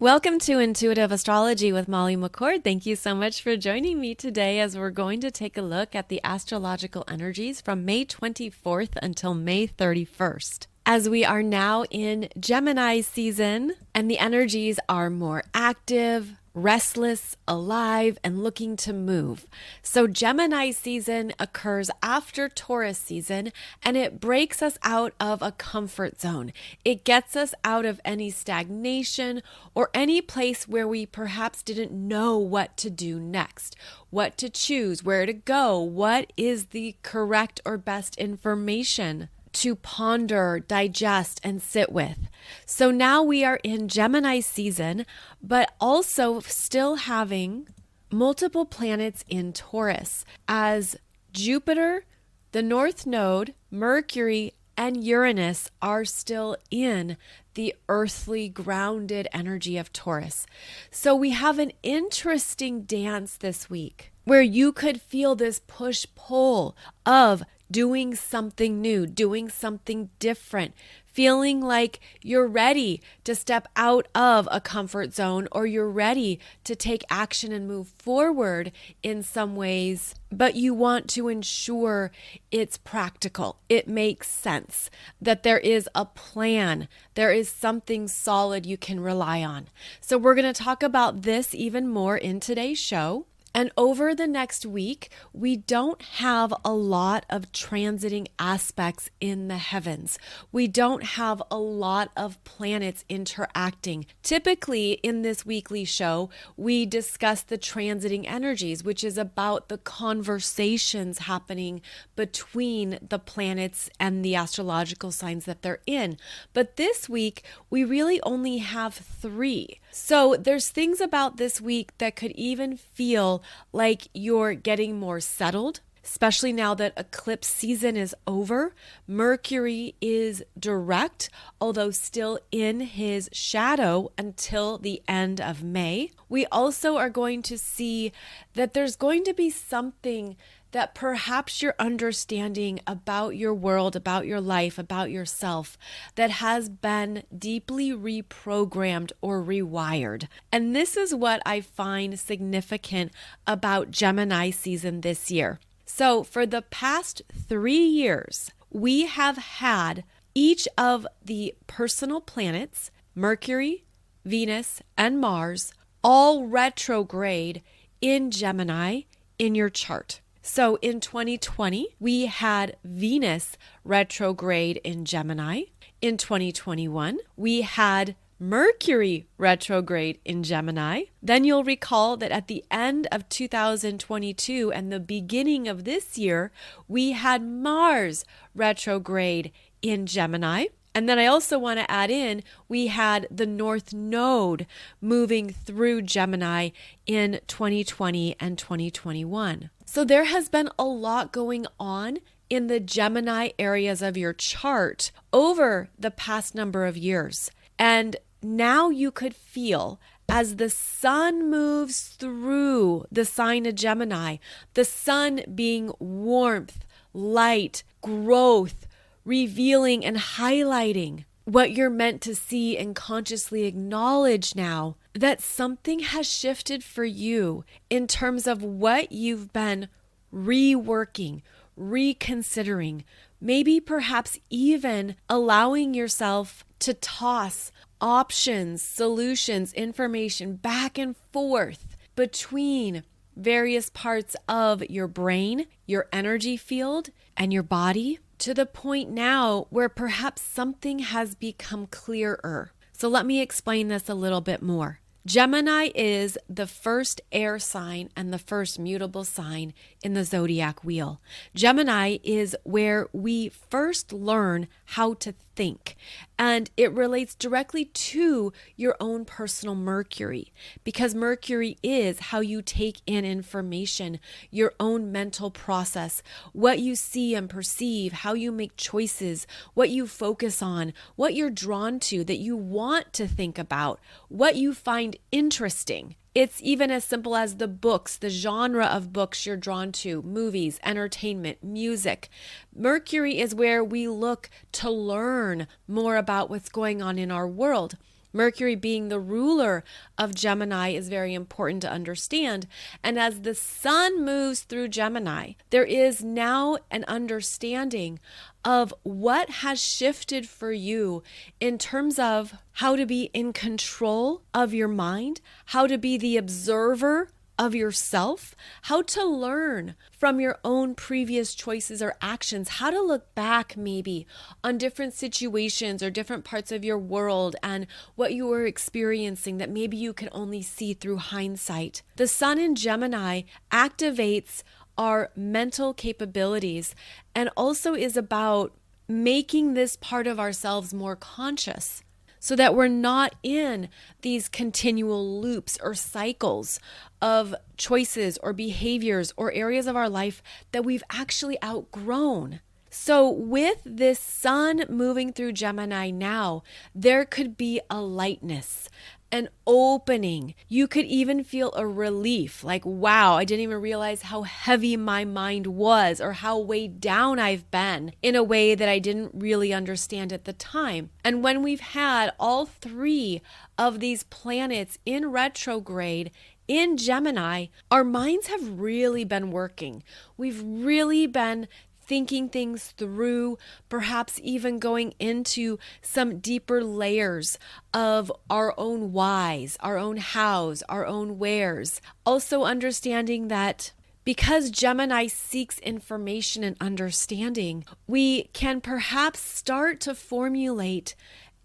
Welcome to Intuitive Astrology with Molly McCord. Thank you so much for joining me today as we're going to take a look at the astrological energies from May 24th until May 31st. As we are now in Gemini season and the energies are more active, restless, alive, and looking to move. So Gemini season occurs after Taurus season, and it breaks us out of a comfort zone. It gets us out of any stagnation or any place where we perhaps didn't know what to do next, what to choose, where to go, what is the correct or best information to ponder, digest, and sit with. So now we are in Gemini season, but also still having multiple planets in Taurus as Jupiter, the North Node, Mercury, and Uranus are still in the earthly grounded energy of Taurus. So we have an interesting dance this week where you could feel this push-pull of doing something new, doing something different, feeling like you're ready to step out of a comfort zone or you're ready to take action and move forward in some ways, but you want to ensure it's practical. It makes sense, that there is a plan, there is something solid you can rely on. So we're going to talk about this even more in today's show. And over the next week, we don't have a lot of transiting aspects in the heavens. We don't have a lot of planets interacting. Typically, in this weekly show, we discuss the transiting energies, which is about the conversations happening between the planets and the astrological signs that they're in. But this week, we really only have 3. So there's things about this week that could even feel like you're getting more settled, especially now that eclipse season is over. Mercury is direct, although still in his shadow until the end of May. We also are going to see that there's going to be something that perhaps you're understanding about your world, about your life, about yourself that has been deeply reprogrammed or rewired. And this is what I find significant about Gemini season this year. So for the past 3 years, we have had each of the personal planets, Mercury, Venus, and Mars, all retrograde in Gemini in your chart. So in 2020, we had Venus retrograde in Gemini. In 2021, we had Mercury retrograde in Gemini. Then you'll recall that at the end of 2022 and the beginning of this year, we had Mars retrograde in Gemini. And then I also want to add in, we had the North Node moving through Gemini in 2020 and 2021. So there has been a lot going on in the Gemini areas of your chart over the past number of years. And now you could feel as the sun moves through the sign of Gemini, the sun being warmth, light, growth, revealing and highlighting what you're meant to see and consciously acknowledge now that something has shifted for you in terms of what you've been reworking, reconsidering, maybe perhaps even allowing yourself to toss options, solutions, information back and forth between various parts of your brain, your energy field, and your body, to the point now where perhaps something has become clearer. So let me explain this a little bit more. Gemini is the first air sign and the first mutable sign in the zodiac wheel. Gemini is where we first learn how to think, and it relates directly to your own personal Mercury, because Mercury is how you take in information, your own mental process, what you see and perceive, how you make choices, what you focus on, what you're drawn to that you want to think about, what you find interesting. It's even as simple as the books, the genre of books you're drawn to, movies, entertainment, music. Mercury is where we look to learn more about what's going on in our world. Mercury being the ruler of Gemini is very important to understand. And as the sun moves through Gemini, there is now an understanding of what has shifted for you in terms of how to be in control of your mind, how to be the observer of yourself, how to learn from your own previous choices or actions, how to look back maybe on different situations or different parts of your world and what you were experiencing that maybe you can only see through hindsight. The sun in Gemini activates our mental capabilities and also is about making this part of ourselves more conscious, so that we're not in these continual loops or cycles of choices or behaviors or areas of our life that we've actually outgrown. So with this sun moving through Gemini now, there could be a lightness, an opening. You could even feel a relief, like, wow, I didn't even realize how heavy my mind was or how weighed down I've been in a way that I didn't really understand at the time. And when we've had all three of these planets in retrograde in Gemini, our minds have really been working. We've really been thinking things through, perhaps even going into some deeper layers of our own whys, our own hows, our own wheres. Also understanding that because Gemini seeks information and understanding, we can perhaps start to formulate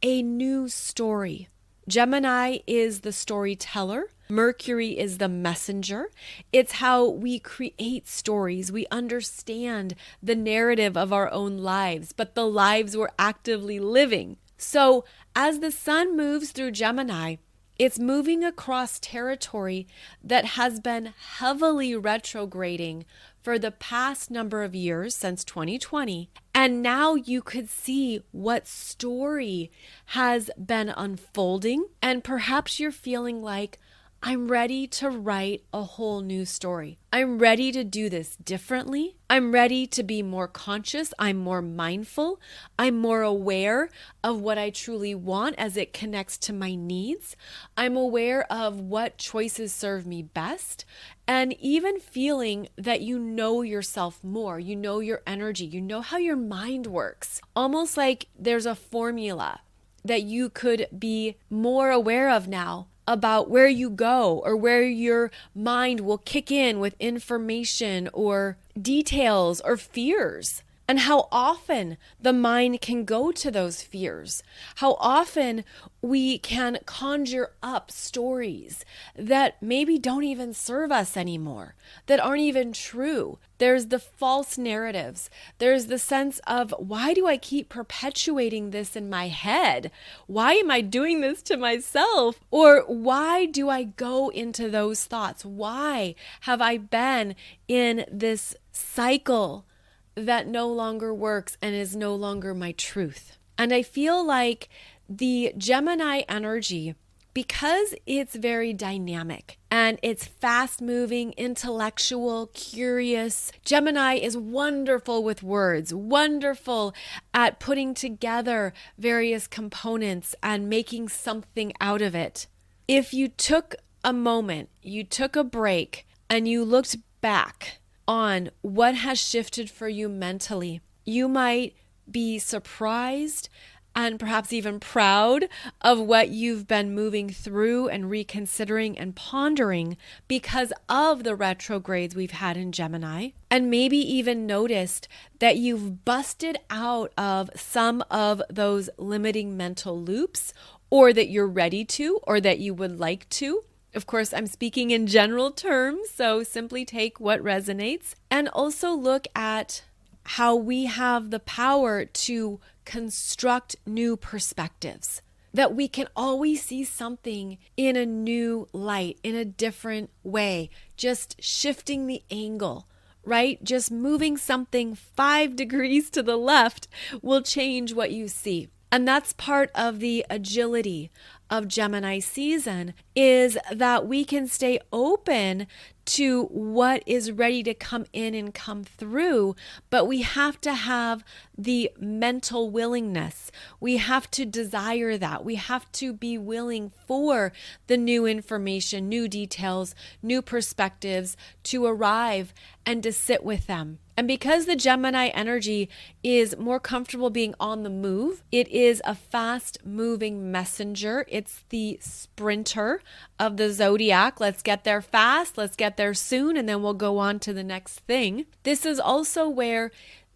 a new story. Gemini is the storyteller. Mercury is the messenger. It's how we create stories. We understand the narrative of our own lives, but the lives we're actively living. So as the sun moves through Gemini, it's moving across territory that has been heavily retrograding for the past number of years since 2020. And now you could see what story has been unfolding. And perhaps you're feeling like, I'm ready to write a whole new story. I'm ready to do this differently. I'm ready to be more conscious. I'm more mindful. I'm more aware of what I truly want as it connects to my needs. I'm aware of what choices serve me best. And even feeling that you know yourself more, you know your energy, you know how your mind works. Almost like there's a formula that you could be more aware of now about where you go or where your mind will kick in with information or details or fears, and how often the mind can go to those fears, how often we can conjure up stories that maybe don't even serve us anymore, that aren't even true. There's the false narratives. There's the sense of, why do I keep perpetuating this in my head? Why am I doing this to myself? Or why do I go into those thoughts? Why have I been in this cycle that no longer works and is no longer my truth? And I feel like the Gemini energy, because it's very dynamic and it's fast moving, intellectual, curious, Gemini is wonderful with words, wonderful at putting together various components and making something out of it. If you took a moment, you took a break, and you looked back on what has shifted for you mentally, you might be surprised and perhaps even proud of what you've been moving through and reconsidering and pondering because of the retrogrades we've had in Gemini. And maybe even noticed that you've busted out of some of those limiting mental loops, or that you're ready to, or that you would like to. Of course, I'm speaking in general terms, so simply take what resonates. And also look at how we have the power to construct new perspectives, that we can always see something in a new light, in a different way, just shifting the angle, right? Just moving something 5 degrees to the left will change what you see. And that's part of the agility of Gemini season is that we can stay open to what is ready to come in and come through, but we have to have the mental willingness. We have to desire that. We have to be willing for the new information, new details, new perspectives to arrive and to sit with them. And because the Gemini energy is more comfortable being on the move, it is a fast moving messenger. It's the sprinter of the zodiac. Let's get there fast, let's get there soon, and then we'll go on to the next thing. This is also where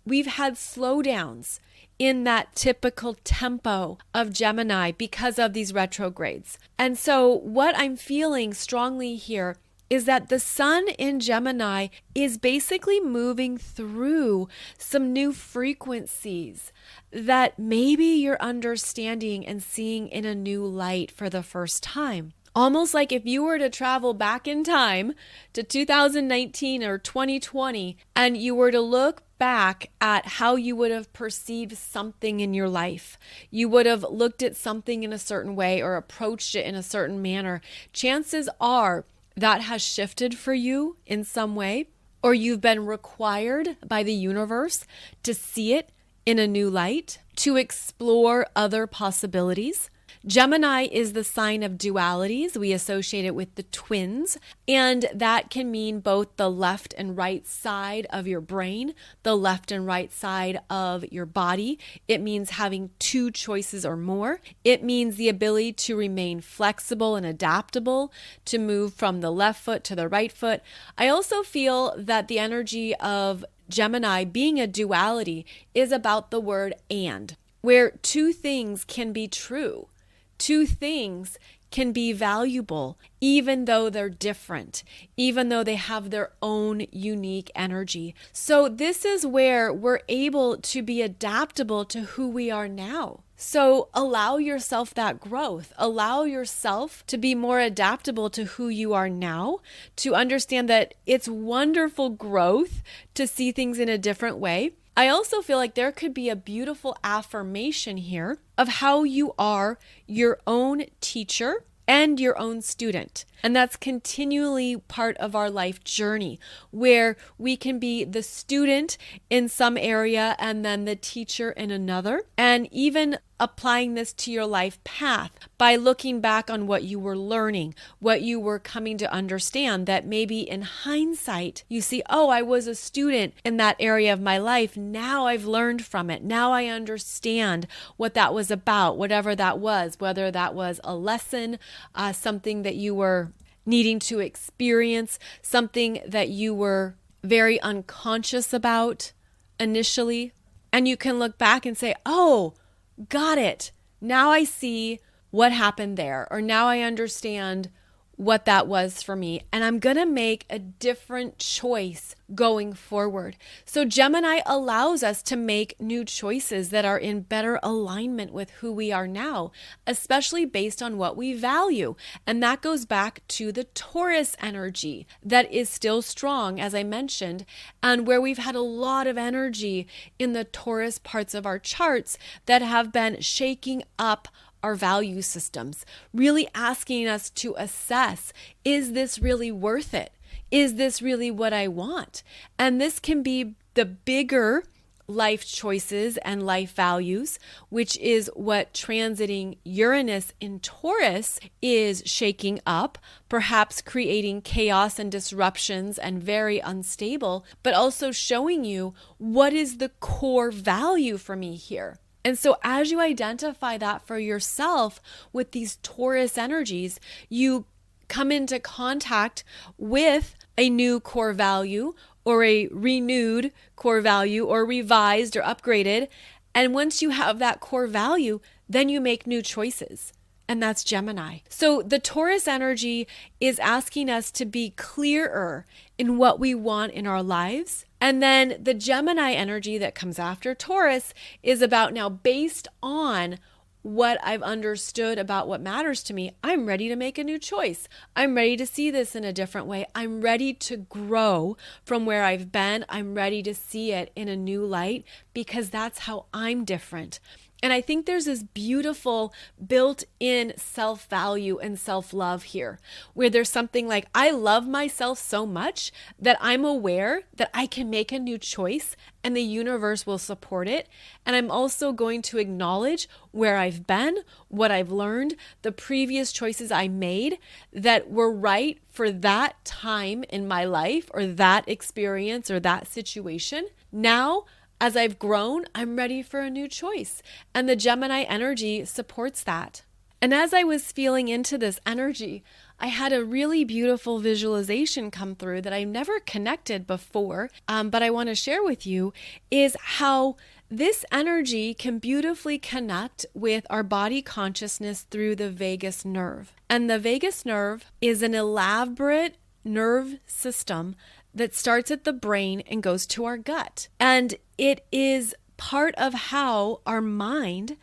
we've had slowdowns in that typical tempo of Gemini because of these retrogrades. And so what I'm feeling strongly here is that the sun in Gemini is basically moving through some new frequencies that maybe you're understanding and seeing in a new light for the first time. Almost like if you were to travel back in time to 2019 or 2020 and you were to look back at how you would have perceived something in your life. You would have looked at something in a certain way or approached it in a certain manner. Chances are that has shifted for you in some way, or you've been required by the universe to see it in a new light, to explore other possibilities. Gemini is the sign of dualities. We associate it with the twins, and that can mean both the left and right side of your brain, the left and right side of your body. It means having two choices or more. It means the ability to remain flexible and adaptable, to move from the left foot to the right foot. I also feel that the energy of Gemini being a duality is about the word and, where two things can be true. Two things can be valuable, even though they're different, even though they have their own unique energy. So this is where we're able to be adaptable to who we are now. So allow yourself that growth. Allow yourself to be more adaptable to who you are now, to understand that it's wonderful growth to see things in a different way. I also feel like there could be a beautiful affirmation here of how you are your own teacher and your own student. And that's continually part of our life journey, where we can be the student in some area and then the teacher in another. And even applying this to your life path by looking back on what you were learning, what you were coming to understand, that maybe in hindsight, you see, oh, I was a student in that area of my life. Now I've learned from it. Now I understand what that was about, whatever that was, whether that was a lesson, something that you were needing to experience, something that you were very unconscious about initially. And you can look back and say, oh, got it. Now I see what happened there, or now I understand what that was for me, and I'm going to make a different choice going forward. So Gemini allows us to make new choices that are in better alignment with who we are now, especially based on what we value. And that goes back to the Taurus energy that is still strong, as I mentioned, and where we've had a lot of energy in the Taurus parts of our charts that have been shaking up our value systems, really asking us to assess, is this really worth it? Is this really what I want? And this can be the bigger life choices and life values, which is what transiting Uranus in Taurus is shaking up, perhaps creating chaos and disruptions and very unstable, but also showing you what is the core value for me here. And so as you identify that for yourself with these Taurus energies, you come into contact with a new core value or a renewed core value or revised or upgraded. And once you have that core value, then you make new choices. And that's Gemini. So the Taurus energy is asking us to be clearer in what we want in our lives. And then the Gemini energy that comes after Taurus is about now, based on what I've understood about what matters to me, I'm ready to make a new choice. I'm ready to see this in a different way. I'm ready to grow from where I've been. I'm ready to see it in a new light because that's how I'm different. And I think there's this beautiful built-in self-value and self-love here, where there's something like, I love myself so much that I'm aware that I can make a new choice and the universe will support it. And I'm also going to acknowledge where I've been, what I've learned, the previous choices I made that were right for that time in my life or that experience or that situation. Now, as I've grown, I'm ready for a new choice. And the Gemini energy supports that. And as I was feeling into this energy, I had a really beautiful visualization come through that I never connected before, but I want to share with you, is how this energy can beautifully connect with our body consciousness through the vagus nerve. And the vagus nerve is an elaborate nerve system that starts at the brain and goes to our gut. And it is part of how our mind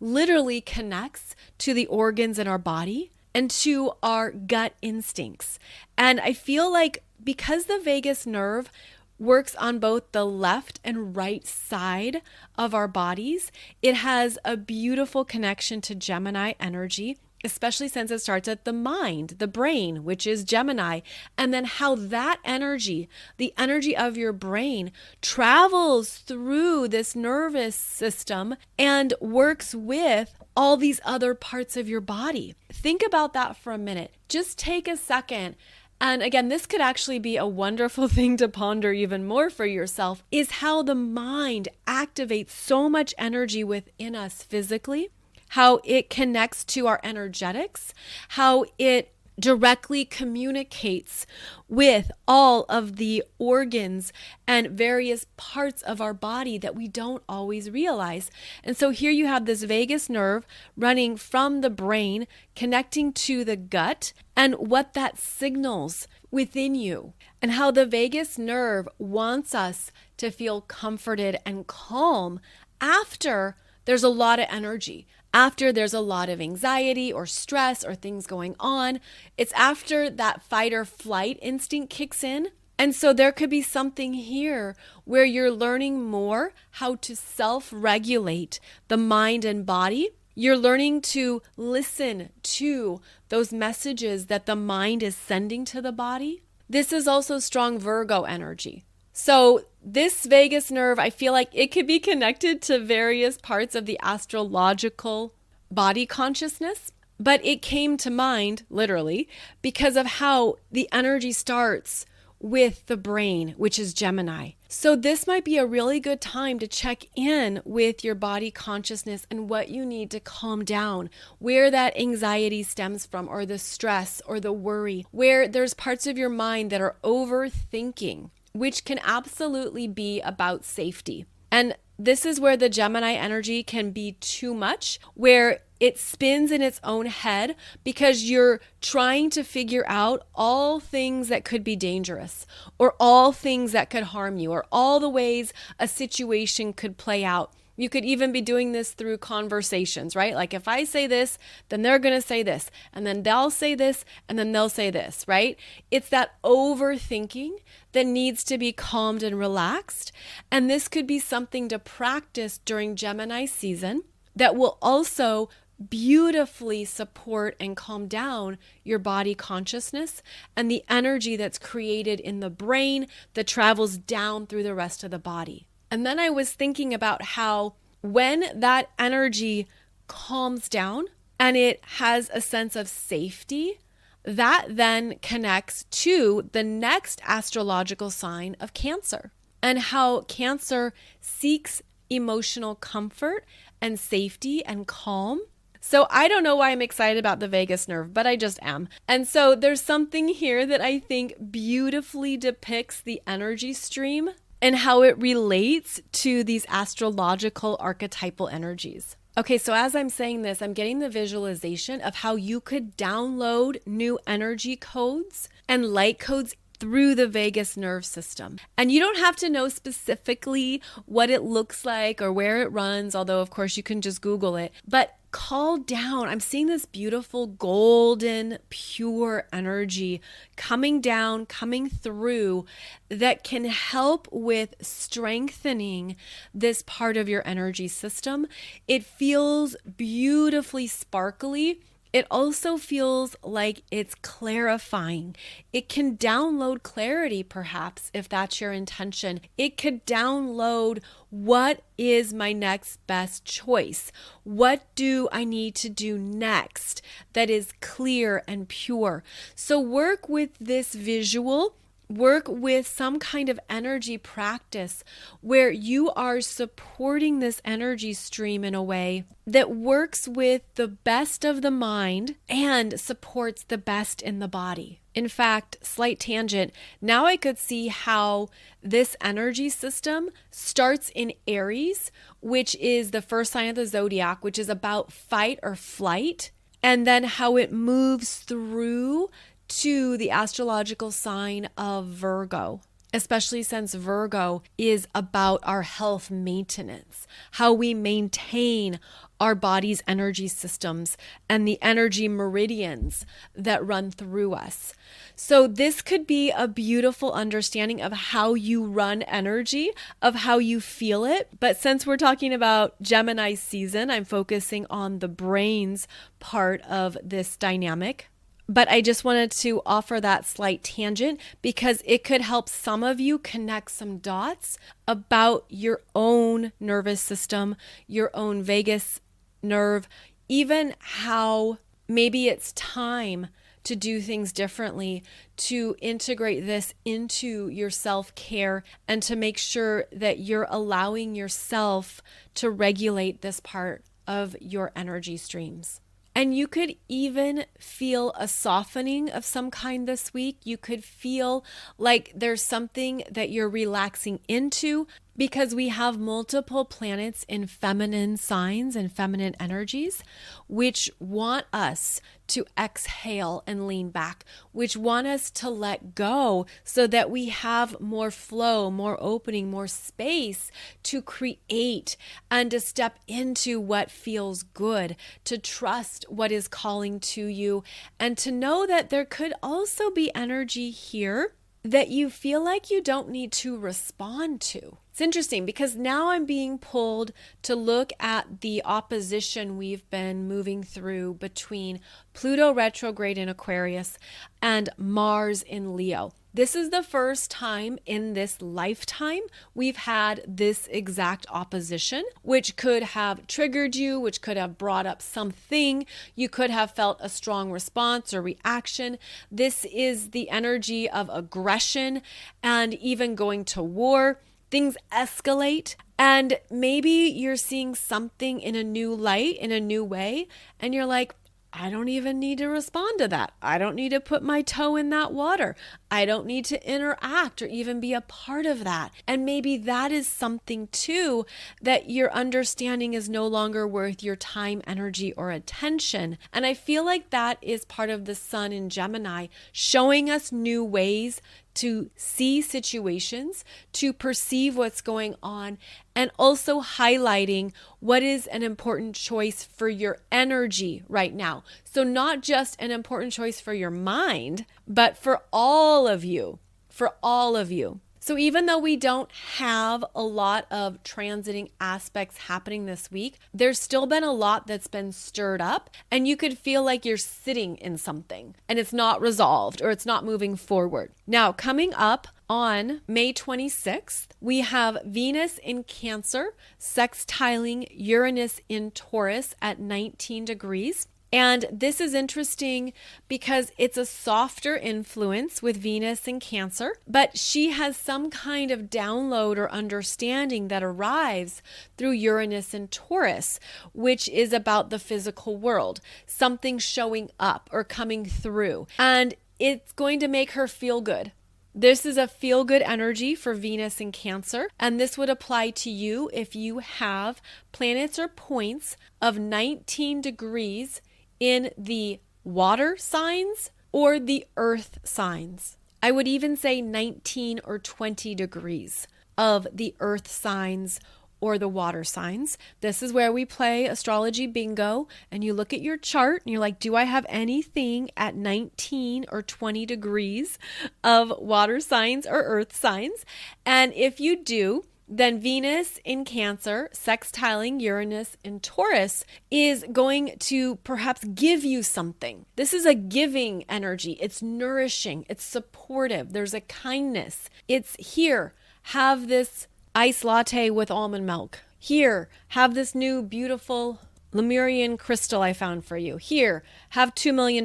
literally connects to the organs in our body and to our gut instincts. And I feel like because the vagus nerve works on both the left and right side of our bodies, it has a beautiful connection to Gemini energy, especially since it starts at the mind, the brain, which is Gemini, and then how that energy, the energy of your brain, travels through this nervous system and works with all these other parts of your body. Think about that for a minute. Just take a second. And again, this could actually be a wonderful thing to ponder even more for yourself, is how the mind activates so much energy within us physically, how it connects to our energetics, how it directly communicates with all of the organs and various parts of our body that we don't always realize. And so here you have this vagus nerve running from the brain, connecting to the gut, and what that signals within you, and how the vagus nerve wants us to feel comforted and calm after there's a lot of energy. After there's a lot of anxiety or stress or things going on, it's after that fight or flight instinct kicks in. And so there could be something here where you're learning more how to self-regulate the mind and body. You're learning to listen to those messages that the mind is sending to the body. This is also strong Virgo energy. So this vagus nerve, I feel like it could be connected to various parts of the astrological body consciousness, but it came to mind literally because of how the energy starts with the brain, which is Gemini. So this might be a really good time to check in with your body consciousness and what you need to calm down, where that anxiety stems from, or the stress or the worry, where there's parts of your mind that are overthinking, which can absolutely be about safety. And this is where the Gemini energy can be too much, where it spins in its own head because you're trying to figure out all things that could be dangerous, or all things that could harm you, or all the ways a situation could play out. You could even be doing this through conversations, right? Like if I say this, then they're going to say this, and then they'll say this, and then they'll say this, right? It's that overthinking that needs to be calmed and relaxed. And this could be something to practice during Gemini season that will also beautifully support and calm down your body consciousness and the energy that's created in the brain that travels down through the rest of the body. And then I was thinking about how when that energy calms down and it has a sense of safety, that then connects to the next astrological sign of Cancer, and how Cancer seeks emotional comfort and safety and calm. So I don't know why I'm excited about the vagus nerve, but I just am. And so there's something here that I think beautifully depicts the energy stream and how it relates to these astrological archetypal energies. Okay, so as I'm saying this, I'm getting the visualization of how you could download new energy codes and light codes through the vagus nerve system. And you don't have to know specifically what it looks like or where it runs, although of course you can just Google it. But call down. I'm seeing this beautiful golden, pure energy coming down, coming through that can help with strengthening this part of your energy system. It feels beautifully sparkly. It also feels like it's clarifying. It can download clarity, perhaps, if that's your intention. It could download what is my next best choice? What do I need to do next that is clear and pure? So work with this visual. Work with some kind of energy practice where you are supporting this energy stream in a way that works with the best of the mind and supports the best in the body. In fact, slight tangent, now I could see how this energy system starts in Aries, which is the first sign of the zodiac, which is about fight or flight, and then how it moves through to the astrological sign of Virgo, especially since Virgo is about our health maintenance, how we maintain our body's energy systems and the energy meridians that run through us. So this could be a beautiful understanding of how you run energy, of how you feel it. But since we're talking about Gemini season, I'm focusing on the brains part of this dynamic. But I just wanted to offer that slight tangent because it could help some of you connect some dots about your own nervous system, your own vagus nerve, even how maybe it's time to do things differently, to integrate this into your self-care and to make sure that you're allowing yourself to regulate this part of your energy streams. And you could even feel a softening of some kind this week. You could feel like there's something that you're relaxing into because we have multiple planets in feminine signs and feminine energies, which want us to exhale and lean back, which want us to let go so that we have more flow, more opening, more space to create and to step into what feels good, to trust what is calling to you, and to know that there could also be energy here that you feel like you don't need to respond to. It's interesting because now I'm being pulled to look at the opposition we've been moving through between Pluto retrograde in Aquarius and Mars in Leo. This is the first time in this lifetime we've had this exact opposition, which could have triggered you, which could have brought up something. You could have felt a strong response or reaction. This is the energy of aggression and even going to war. Things escalate, and maybe you're seeing something in a new light, in a new way, and you're like, I don't even need to respond to that. I don't need to put my toe in that water. I don't need to interact or even be a part of that. And maybe that is something too that your understanding is no longer worth your time, energy, or attention. And I feel like that is part of the sun in Gemini, showing us new ways to see situations, to perceive what's going on, and also highlighting what is an important choice for your energy right now. So not just an important choice for your mind, but for all of you, for all of you. So even though we don't have a lot of transiting aspects happening this week, there's still been a lot that's been stirred up, and you could feel like you're sitting in something and it's not resolved or it's not moving forward. Now, coming up on May 26th, we have Venus in Cancer sextiling Uranus in Taurus at 19 degrees. And this is interesting because it's a softer influence with Venus in Cancer, but she has some kind of download or understanding that arrives through Uranus in Taurus, which is about the physical world, something showing up or coming through. And it's going to make her feel good. This is a feel-good energy for Venus in Cancer, and this would apply to you if you have planets or points of 19 degrees in the water signs or the earth signs. I would even say 19 or 20 degrees of the earth signs or the water signs. This is where we play astrology bingo, and you look at your chart and you're like, do I have anything at 19 or 20 degrees of water signs or earth signs? And if you do, then Venus in Cancer, sextiling Uranus in Taurus, is going to perhaps give you something. This is a giving energy. It's nourishing. It's supportive. There's a kindness. It's here. Have this iced latte with almond milk. Here, have this new beautiful Lemurian crystal I found for you. Here, have $2 million.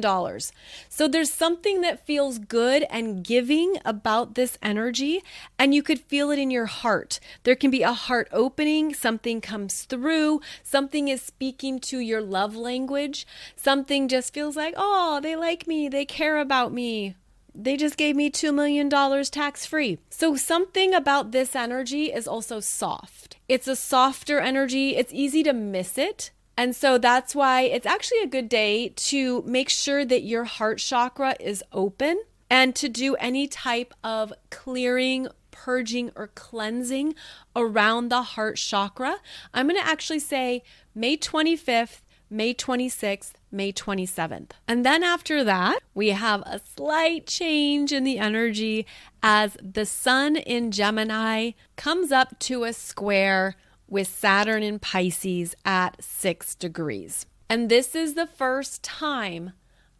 So there's something that feels good and giving about this energy, and you could feel it in your heart. There can be a heart opening, something comes through, something is speaking to your love language. Something just feels like, oh, they like me, they care about me. They just gave me $2 million tax-free. So something about this energy is also soft. It's a softer energy. It's easy to miss it. And so that's why it's actually a good day to make sure that your heart chakra is open and to do any type of clearing, purging, or cleansing around the heart chakra. I'm going to actually say May 25th, May 26th, May 27th. And then after that, we have a slight change in the energy as the sun in Gemini comes up to a square with Saturn in Pisces at 6 degrees. And this is the first time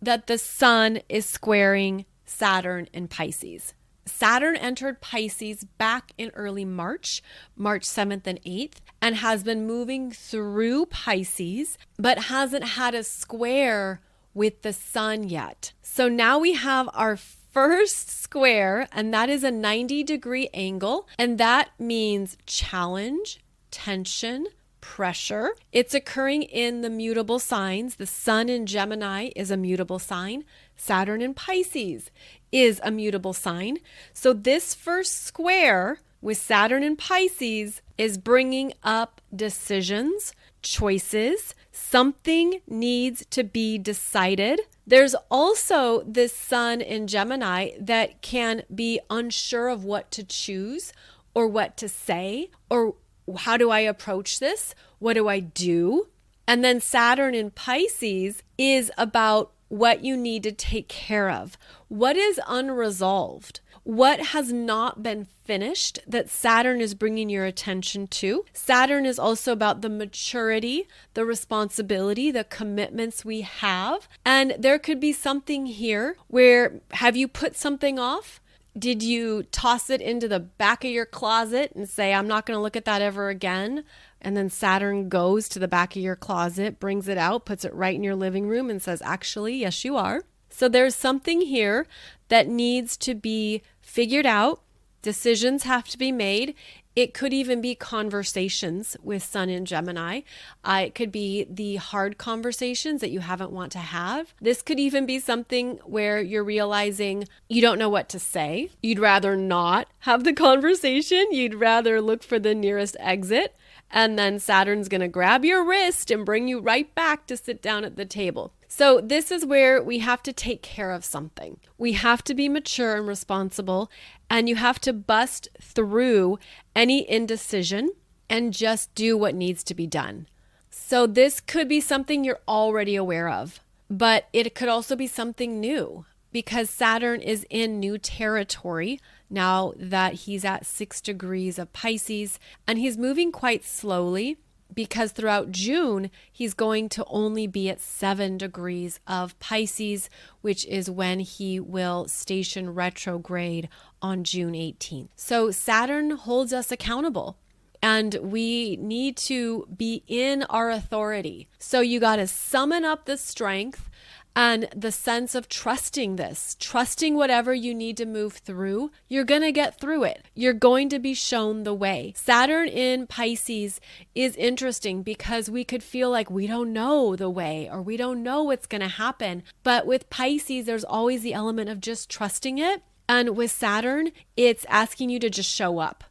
that the sun is squaring Saturn in Pisces. Saturn entered Pisces back in early March 7th and 8th, and has been moving through Pisces, but hasn't had a square with the sun yet. So now we have our first square, and that is a 90-degree angle, and that means challenge, tension, pressure. It's occurring in the mutable signs. The sun in Gemini is a mutable sign. Saturn in Pisces is a mutable sign. So this first square with Saturn in Pisces is bringing up decisions, choices. Something needs to be decided. There's also this sun in Gemini that can be unsure of what to choose or what to say, or how do I approach this? What do I do? And then Saturn in Pisces is about what you need to take care of. What is unresolved? What has not been finished that Saturn is bringing your attention to? Saturn is also about the maturity, the responsibility, the commitments we have. And there could be something here where, have you put something off? Did you toss it into the back of your closet and say, I'm not going to look at that ever again? And then Saturn goes to the back of your closet, brings it out, puts it right in your living room and says, actually, yes, you are. So there's something here that needs to be figured out. Decisions have to be made. It could even be conversations with Sun in Gemini. It could be the hard conversations that you haven't want to have. This could even be something where you're realizing you don't know what to say. You'd rather not have the conversation. You'd rather look for the nearest exit. And then Saturn's going to grab your wrist and bring you right back to sit down at the table. So this is where we have to take care of something. We have to be mature and responsible, and you have to bust through any indecision and just do what needs to be done. So this could be something you're already aware of, but it could also be something new because Saturn is in new territory now that he's at 6 degrees of Pisces, and he's moving quite slowly, because throughout June, he's going to only be at 7 degrees of Pisces, which is when he will station retrograde on June 18th. So Saturn holds us accountable, and we need to be in our authority. So you got to summon up the strength and the sense of trusting this, trusting whatever you need to move through. You're going to get through it. You're going to be shown the way. Saturn in Pisces is interesting because we could feel like we don't know the way or we don't know what's going to happen. But with Pisces, there's always the element of just trusting it. And with Saturn, it's asking you to just show up.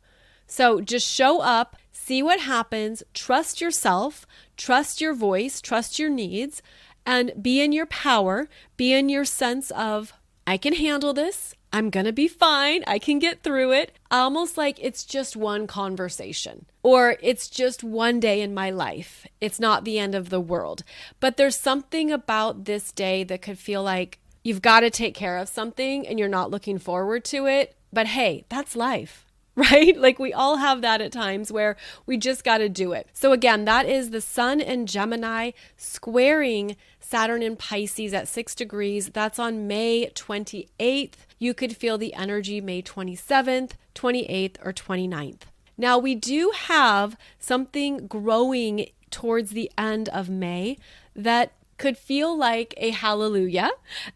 So just show up, see what happens, trust yourself, trust your voice, trust your needs, and be in your power, be in your sense of I can handle this. I'm going to be fine. I can get through it. Almost like it's just one conversation or it's just one day in my life. It's not the end of the world. But there's something about this day that could feel like you've got to take care of something and you're not looking forward to it. But hey, that's life. Right? Like we all have that at times where we just got to do it. So again, that is the Sun in Gemini squaring Saturn in Pisces at 6 degrees. That's on May 28th. You could feel the energy May 27th, 28th, or 29th. Now we do have something growing towards the end of May that could feel like a hallelujah,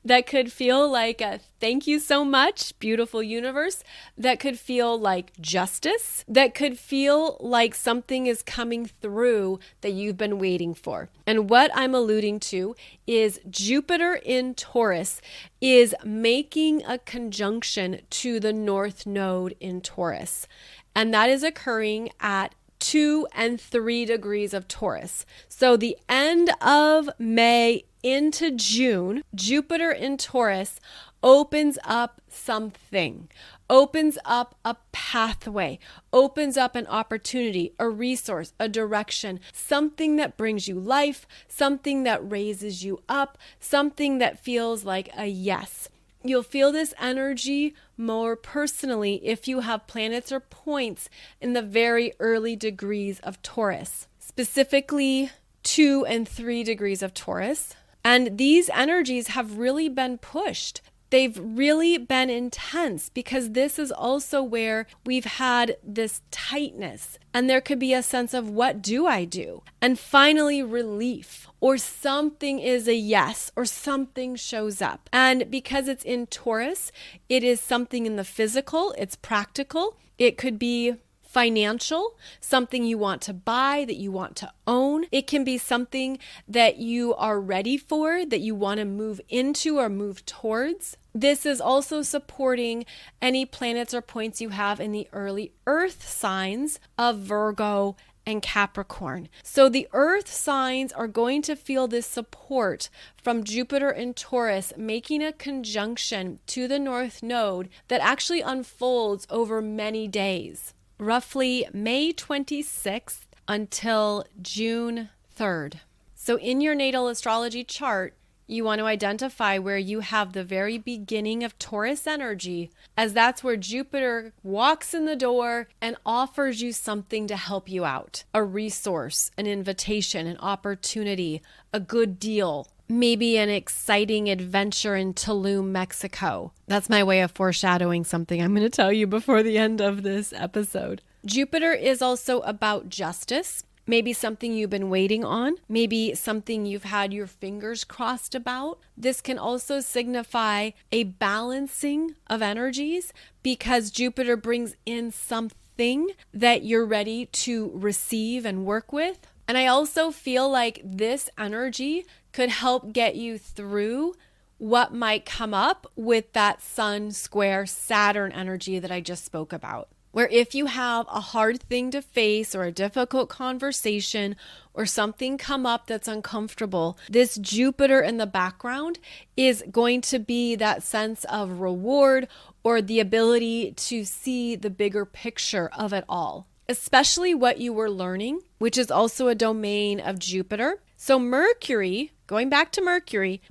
that could feel like a thank you so much, beautiful universe, that could feel like justice, that could feel like something is coming through that you've been waiting for. And what I'm alluding to is Jupiter in Taurus is making a conjunction to the North Node in Taurus. And that is occurring at 2 and 3 degrees of Taurus. So the end of May into June, Jupiter in Taurus opens up something, opens up a pathway, opens up an opportunity, a resource, a direction, something that brings you life, something that raises you up, something that feels like a yes. You'll feel this energy more personally if you have planets or points in the very early degrees of Taurus, specifically 2 and 3 degrees of Taurus. And these energies have really been pushed. They've really been intense because this is also where we've had this tightness and there could be a sense of what do I do? And finally relief or something is a yes or something shows up. And because it's in Taurus, it is something in the physical, it's practical. It could be financial, something you want to buy, that you want to own. It can be something that you are ready for, that you want to move into or move towards. This is also supporting any planets or points you have in the early earth signs of Virgo and Capricorn. So the earth signs are going to feel this support from Jupiter in Taurus, making a conjunction to the North Node that actually unfolds over many days, roughly May 26th until June 3rd. So in your natal astrology chart, you want to identify where you have the very beginning of Taurus energy, as that's where Jupiter walks in the door and offers you something to help you out. A resource, an invitation, an opportunity, a good deal, maybe an exciting adventure in Tulum, Mexico. That's my way of foreshadowing something I'm going to tell you before the end of this episode. Jupiter is also about justice. Maybe something you've been waiting on, maybe something you've had your fingers crossed about. This can also signify a balancing of energies because Jupiter brings in something that you're ready to receive and work with. And I also feel like this energy could help get you through what might come up with that Sun square Saturn energy that I just spoke about. Where if you have a hard thing to face or a difficult conversation or something come up that's uncomfortable, this Jupiter in the background is going to be that sense of reward or the ability to see the bigger picture of it all, especially what you were learning, which is also a domain of Jupiter. So Mercury, going back to Mercury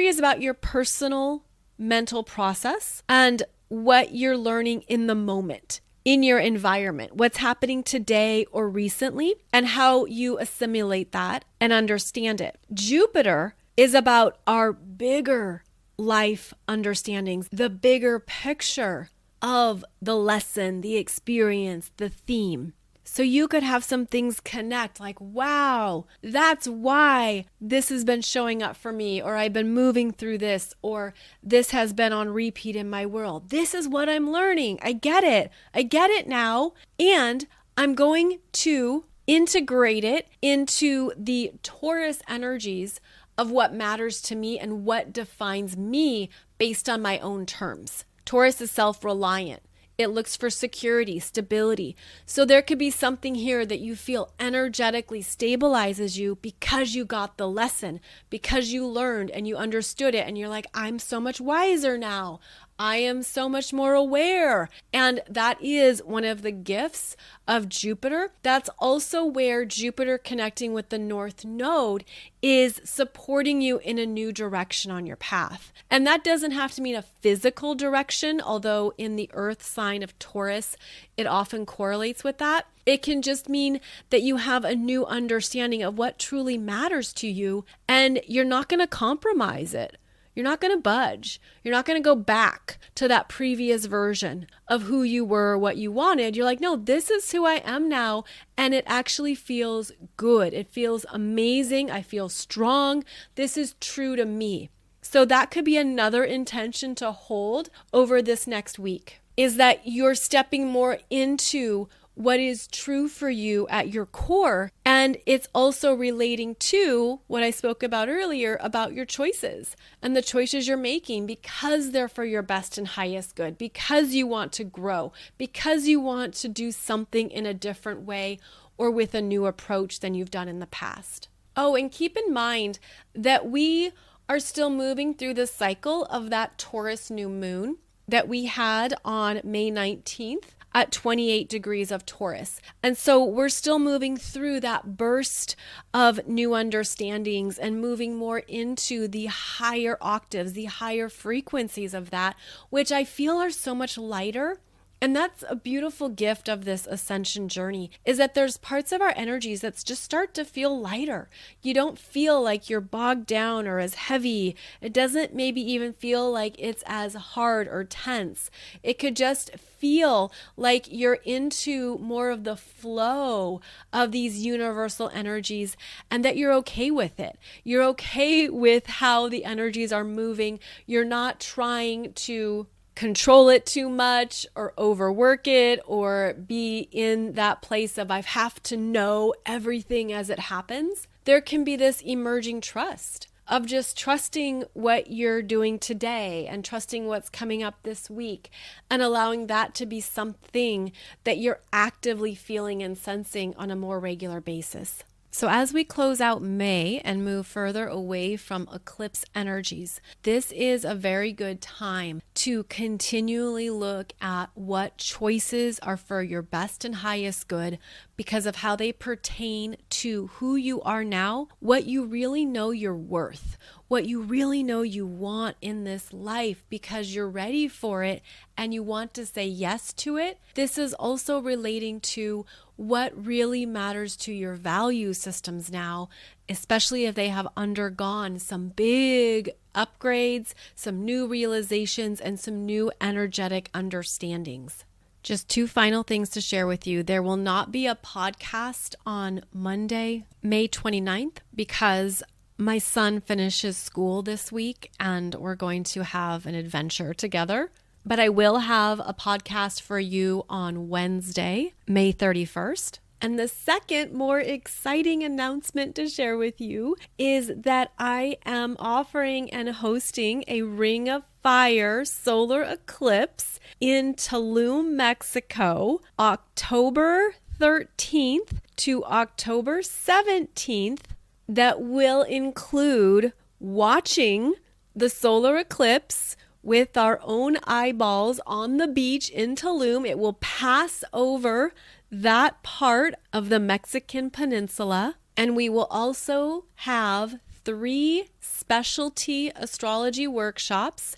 is about your personal mental process and what you're learning in the moment, in your environment, what's happening today or recently, and how you assimilate that and understand it. Jupiter is about our bigger life understandings, the bigger picture of the lesson, the experience, the theme. So you could have some things connect like, wow, that's why this has been showing up for me, or I've been moving through this, or this has been on repeat in my world. This is what I'm learning. I get it. I get it now. And I'm going to integrate it into the Taurus energies of what matters to me and what defines me based on my own terms. Taurus is self-reliant. It looks for security, stability. So there could be something here that you feel energetically stabilizes you because you got the lesson, because you learned and you understood it. And you're like, I'm so much wiser now. I am so much more aware. And that is one of the gifts of Jupiter. That's also where Jupiter connecting with the North Node is supporting you in a new direction on your path. And that doesn't have to mean a physical direction, although in the Earth sign of Taurus, it often correlates with that. It can just mean that you have a new understanding of what truly matters to you, and you're not going to compromise it. You're not going to budge. You're not going to go back to that previous version of who you were, what you wanted. You're like, no, this is who I am now. And it actually feels good. It feels amazing. I feel strong. This is true to me. So that could be another intention to hold over this next week, is that you're stepping more into what is true for you at your core. And it's also relating to what I spoke about earlier about your choices and the choices you're making because they're for your best and highest good, because you want to grow, because you want to do something in a different way or with a new approach than you've done in the past. Oh, and keep in mind that we are still moving through the cycle of that Taurus new moon that we had on May 19th. At 28 degrees of Taurus. And so we're still moving through that burst of new understandings and moving more into the higher octaves, the higher frequencies of that, which I feel are so much lighter. And that's a beautiful gift of this ascension journey, is that there's parts of our energies that just start to feel lighter. You don't feel like you're bogged down or as heavy. It doesn't maybe even feel like it's as hard or tense. It could just feel like you're into more of the flow of these universal energies and that you're okay with it. You're okay with how the energies are moving. You're not trying to control it too much or overwork it or be in that place of I have to know everything as it happens. There can be this emerging trust of just trusting what you're doing today and trusting what's coming up this week and allowing that to be something that you're actively feeling and sensing on a more regular basis. So as we close out May and move further away from eclipse energies, this is a very good time to continually look at what choices are for your best and highest good because of how they pertain to who you are now, what you really know you're worth, what you really know you want in this life because you're ready for it and you want to say yes to it. This is also relating to what really matters to your value systems now, especially if they have undergone some big upgrades, some new realizations, and some new energetic understandings. Just two final things to share with you. There will not be a podcast on Monday, May 29th, because my son finishes school this week and we're going to have an adventure together. But I will have a podcast for you on Wednesday, May 31st. And the second, more exciting announcement to share with you is that I am offering and hosting a Ring of Fire solar eclipse in Tulum, Mexico, October 13th to October 17th, that will include watching the solar eclipse with our own eyeballs on the beach in Tulum. It will pass over that part of the Mexican peninsula. And we will also have 3 specialty astrology workshops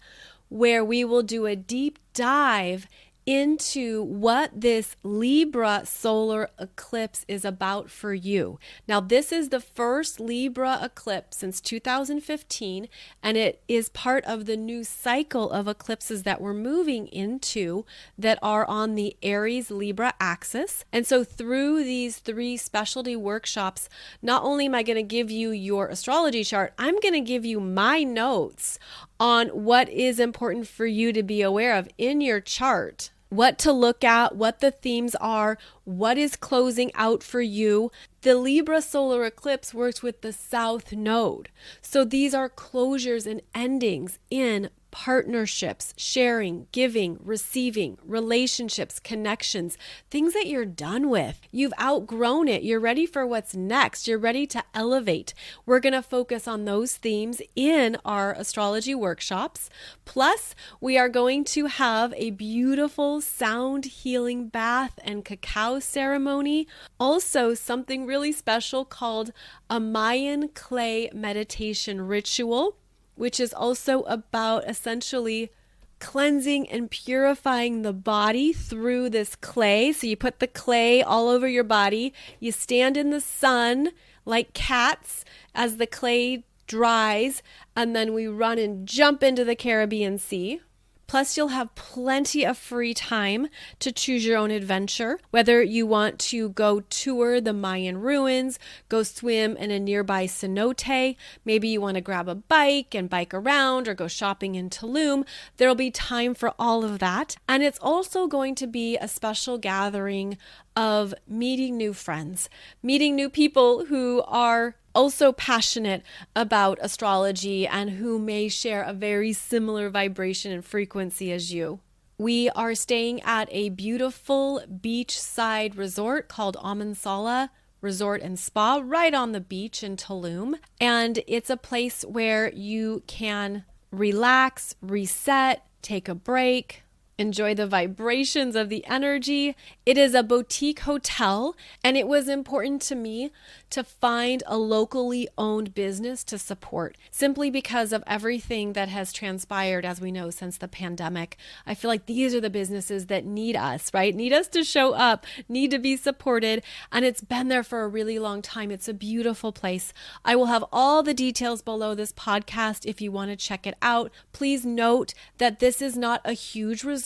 where we will do a deep dive into what this Libra solar eclipse is about for you. Now, this is the first Libra eclipse since 2015, and it is part of the new cycle of eclipses that we're moving into that are on the Aries-Libra axis. And so through these 3 specialty workshops, not only am I going to give you your astrology chart, I'm going to give you my notes on what is important for you to be aware of in your chart, what to look at, what the themes are, what is closing out for you. The Libra solar eclipse works with the South Node. So these are closures and endings in partnerships, sharing, giving, receiving, relationships, connections, things that you're done with. You've outgrown it. You're ready for what's next. You're ready to elevate. We're going to focus on those themes in our astrology workshops. Plus, we are going to have a beautiful sound healing bath and cacao ceremony. Also, something really special called a Mayan clay meditation ritual, which is also about essentially cleansing and purifying the body through this clay. So you put the clay all over your body. You stand in the sun like cats as the clay dries, and then we run and jump into the Caribbean Sea. Plus, you'll have plenty of free time to choose your own adventure, whether you want to go tour the Mayan ruins, go swim in a nearby cenote, maybe you want to grab a bike and bike around or go shopping in Tulum. There'll be time for all of that. And it's also going to be a special gathering of meeting new friends, meeting new people who are also passionate about astrology and who may share a very similar vibration and frequency as you. We are staying at a beautiful beachside resort called Amansala Resort and Spa right on the beach in Tulum. And it's a place where you can relax, reset, take a break, enjoy the vibrations of the energy. It is a boutique hotel, and it was important to me to find a locally owned business to support, simply because of everything that has transpired, as we know, since the pandemic. I feel like these are the businesses that need us, right? Need us to show up, need to be supported, and it's been there for a really long time. It's a beautiful place. I will have all the details below this podcast if you want to check it out. Please note that this is not a huge resort,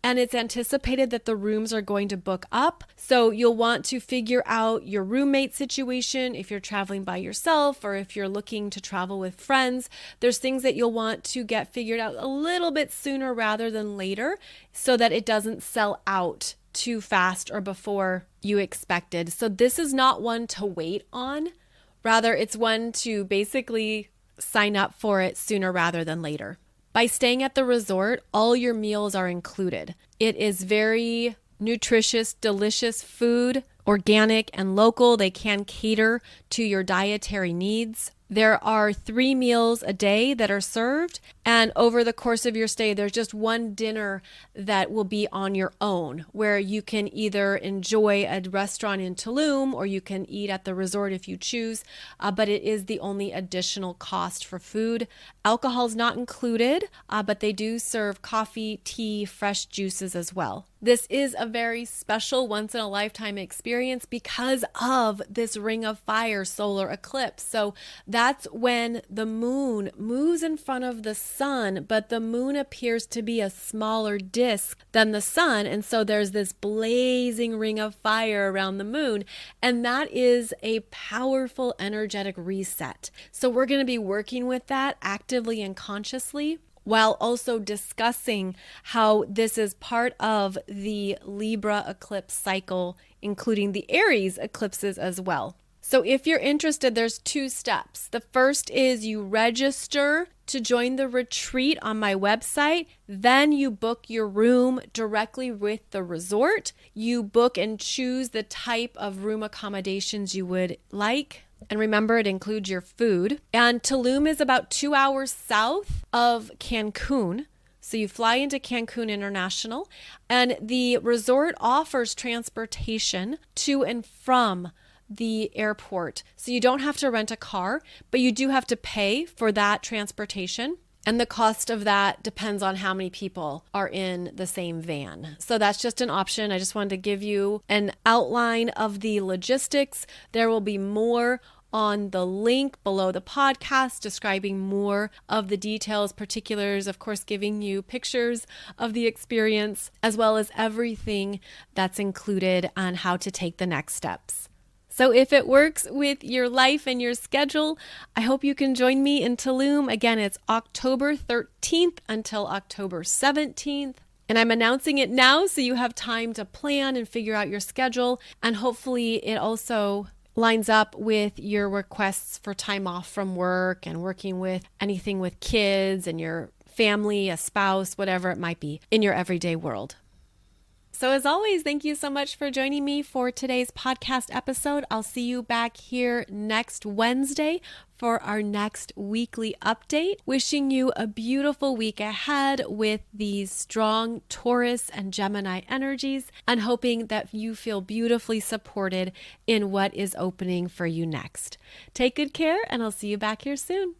and it's anticipated that the rooms are going to book up. So you'll want to figure out your roommate situation if you're traveling by yourself or if you're looking to travel with friends. There's things that you'll want to get figured out a little bit sooner rather than later so that it doesn't sell out too fast or before you expected. So this is not one to wait on. Rather, it's one to basically sign up for it sooner rather than later. By staying at the resort, all your meals are included. It is very nutritious, delicious food, organic and local. They can cater to your dietary needs. There are 3 meals a day that are served, and over the course of your stay, there's just one dinner that will be on your own, where you can either enjoy a restaurant in Tulum or you can eat at the resort if you choose, but it is the only additional cost for food. Alcohol is not included, but they do serve coffee, tea, fresh juices as well. This is a very special once-in-a-lifetime experience because of this ring of fire solar eclipse. So that's when the moon moves in front of the sun, but the moon appears to be a smaller disk than the sun. And so there's this blazing ring of fire around the moon. And that is a powerful energetic reset. So we're going to be working with that actively and consciously, while also discussing how this is part of the Libra eclipse cycle, including the Aries eclipses as well. So if you're interested, there's 2 steps. The first is you register to join the retreat on my website. Then you book your room directly with the resort. You book and choose the type of room accommodations you would like. And remember, it includes your food. And Tulum is about 2 hours south of Cancun. So you fly into Cancun International, and the resort offers transportation to and from the airport. So you don't have to rent a car, but you do have to pay for that transportation. And the cost of that depends on how many people are in the same van. So that's just an option. I just wanted to give you an outline of the logistics. There will be more on the link below the podcast describing more of the details, particulars, of course, giving you pictures of the experience, as well as everything that's included on how to take the next steps. So if it works with your life and your schedule, I hope you can join me in Tulum. Again, it's October 13th until October 17th. And I'm announcing it now so you have time to plan and figure out your schedule. And hopefully it also lines up with your requests for time off from work and working with anything with kids and your family, a spouse, whatever it might be in your everyday world. So as always, thank you so much for joining me for today's podcast episode. I'll see you back here next Wednesday for our next weekly update. Wishing you a beautiful week ahead with these strong Taurus and Gemini energies, and hoping that you feel beautifully supported in what is opening for you next. Take good care, and I'll see you back here soon.